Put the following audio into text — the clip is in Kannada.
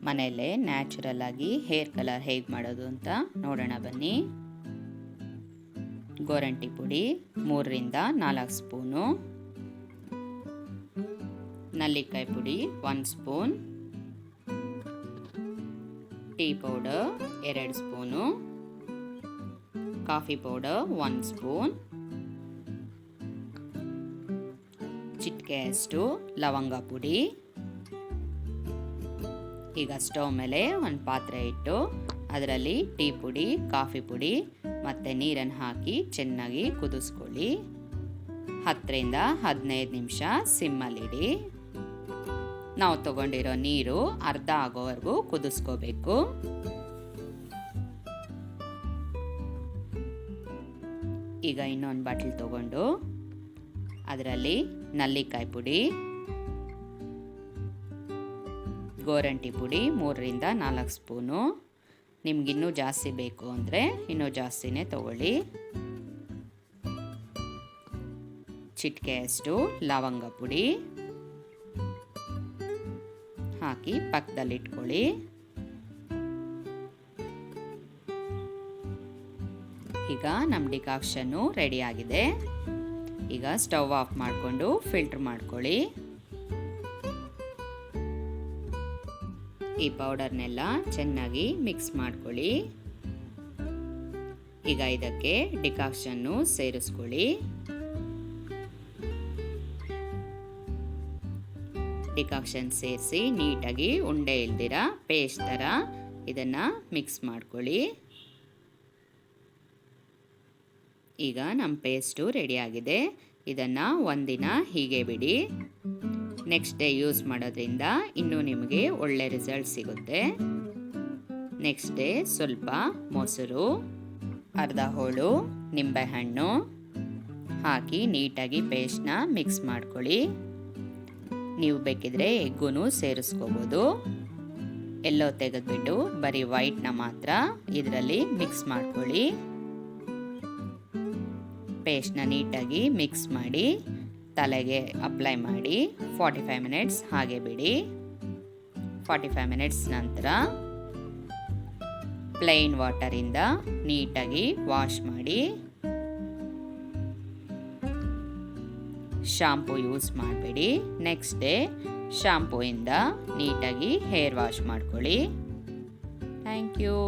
ಮನೆಯಲ್ಲೇ ನ್ಯಾಚುರಲ್ ಆಗಿ ಹೇರ್ ಕಲರ್ ಹೇಗೆ ಮಾಡೋದು ಅಂತ ನೋಡೋಣ ಬನ್ನಿ. ಗೋರಂಟಿ ಪುಡಿ 3ರಿಂದ 4 ಸ್ಪೂನು, ನಲ್ಲಿಕಾಯಿ ಪುಡಿ 1 spoon, tea powder 2 spoon, coffee powder 1 spoon, ಚಿಟಿಕೆಯಷ್ಟು ಲವಂಗ ಪುಡಿ. ಈಗ ಸ್ಟವ್ ಮೇಲೆ ಒಂದು ಪಾತ್ರೆ ಇಟ್ಟು ಅದರಲ್ಲಿ ಟೀ ಪುಡಿ, ಕಾಫಿ ಪುಡಿ ಮತ್ತು ನೀರನ್ನು ಹಾಕಿ ಚೆನ್ನಾಗಿ ಕುದಿಸ್ಕೊಳ್ಳಿ. 10ರಿಂದ 15 ನಿಮಿಷ ಸಿಮ್ಮಲ್ಲಿಡಿ. ನಾವು ತಗೊಂಡಿರೋ ನೀರು ಅರ್ಧ ಆಗೋವರೆಗೂ ಕುದಿಸ್ಕೋಬೇಕು. ಈಗ ಇನ್ನೊಂದು ಬಾಟಲ್ ತಗೊಂಡು ಅದರಲ್ಲಿ ನಲ್ಲಿಕಾಯಿ ಪುಡಿ, ಗೋರಂಟಿ ಪುಡಿ 3ರಿಂದ 4 ಸ್ಪೂನು. ನಿಮ್ಗಿನ್ನೂ ಜಾಸ್ತಿ ಬೇಕು ಅಂದರೆ ಇನ್ನೂ ಜಾಸ್ತಿನೇ ತಗೊಳ್ಳಿ. ಚಿಟಿಕೆಯಷ್ಟು ಲವಂಗ ಪುಡಿ ಹಾಕಿ ಪಕ್ಕದಲ್ಲಿಟ್ಕೊಳ್ಳಿ. ಈಗ ನಮ್ಮ ಡಿಕಾಕ್ಷನ್ನು ರೆಡಿ ಆಗಿದೆ. ಈಗ ಸ್ಟವ್ ಆಫ್ ಮಾಡಿಕೊಂಡು ಫಿಲ್ಟರ್ ಮಾಡ್ಕೊಳ್ಳಿ. ಈ ಪೌಡರ್ನೆಲ್ಲ ಚೆನ್ನಾಗಿ ಮಿಕ್ಸ್ ಮಾಡ್ಕೊಳ್ಳಿ. ಈಗ ಇದಕ್ಕೆ ಡಿಕಾಕ್ಷನ್ನು ಸೇರಿಸ್ಕೊಳ್ಳಿ. ಡಿಕಾಕ್ಷನ್ ಸೇರಿಸಿ ನೀಟಾಗಿ ಉಂಡೆ ಇಲ್ದಿರ ಪೇಸ್ಟ್ ಥರ ಇದನ್ನು ಮಿಕ್ಸ್ ಮಾಡ್ಕೊಳ್ಳಿ. ಈಗ ನಮ್ಮ ಪೇಸ್ಟು ರೆಡಿಯಾಗಿದೆ. ಇದನ್ನು ಒಂದಿನ ಹೀಗೆ ಬಿಡಿ. ನೆಕ್ಸ್ಟ್ ಡೇ ಯೂಸ್ ಮಾಡೋದ್ರಿಂದ ಇನ್ನೂ ನಿಮಗೆ ಒಳ್ಳೆ ರಿಸಲ್ಟ್ ಸಿಗುತ್ತೆ. ನೆಕ್ಸ್ಟ್ ಡೇ ಸ್ವಲ್ಪ ಮೊಸರು, ಅರ್ಧ ಹೋಳು ನಿಂಬೆಹಣ್ಣು ಹಾಕಿ ನೀಟಾಗಿ ಪೇಸ್ಟ್ನ ಮಿಕ್ಸ್ ಮಾಡ್ಕೊಳ್ಳಿ. ನೀವು ಬೇಕಿದ್ರೆ ಎಗ್ಗು ಸೇರಿಸ್ಕೋಬೋದು. ಎಲ್ಲೋ ತೆಗೆದುಬಿಟ್ಟು ಬರೀ ವೈಟ್ನ ಮಾತ್ರ ಇದರಲ್ಲಿ ಮಿಕ್ಸ್ ಮಾಡ್ಕೊಳ್ಳಿ. ಪೇಸ್ಟ್ನ ನೀಟಾಗಿ ಮಿಕ್ಸ್ ಮಾಡಿ ತಲೆಗೆ ಅಪ್ಲೈ ಮಾಡಿ 45 ಮಿನಿಟ್ಸ್ ಹಾಗೆ ಬಿಡಿ. 45 ಮಿನಿಟ್ಸ್ ನಂತರ ಪ್ಲೇನ್ ವಾಟರಿಂದ ನೀಟಾಗಿ ವಾಶ್ ಮಾಡಿ. ಶಾಂಪೂ ಯೂಸ್ ಮಾಡಬೇಡಿ. ನೆಕ್ಸ್ಟ್ ಡೇ ಶಾಂಪೂಯಿಂದ ನೀಟಾಗಿ ಹೇರ್ ವಾಶ್ ಮಾಡ್ಕೊಳ್ಳಿ. Thank you.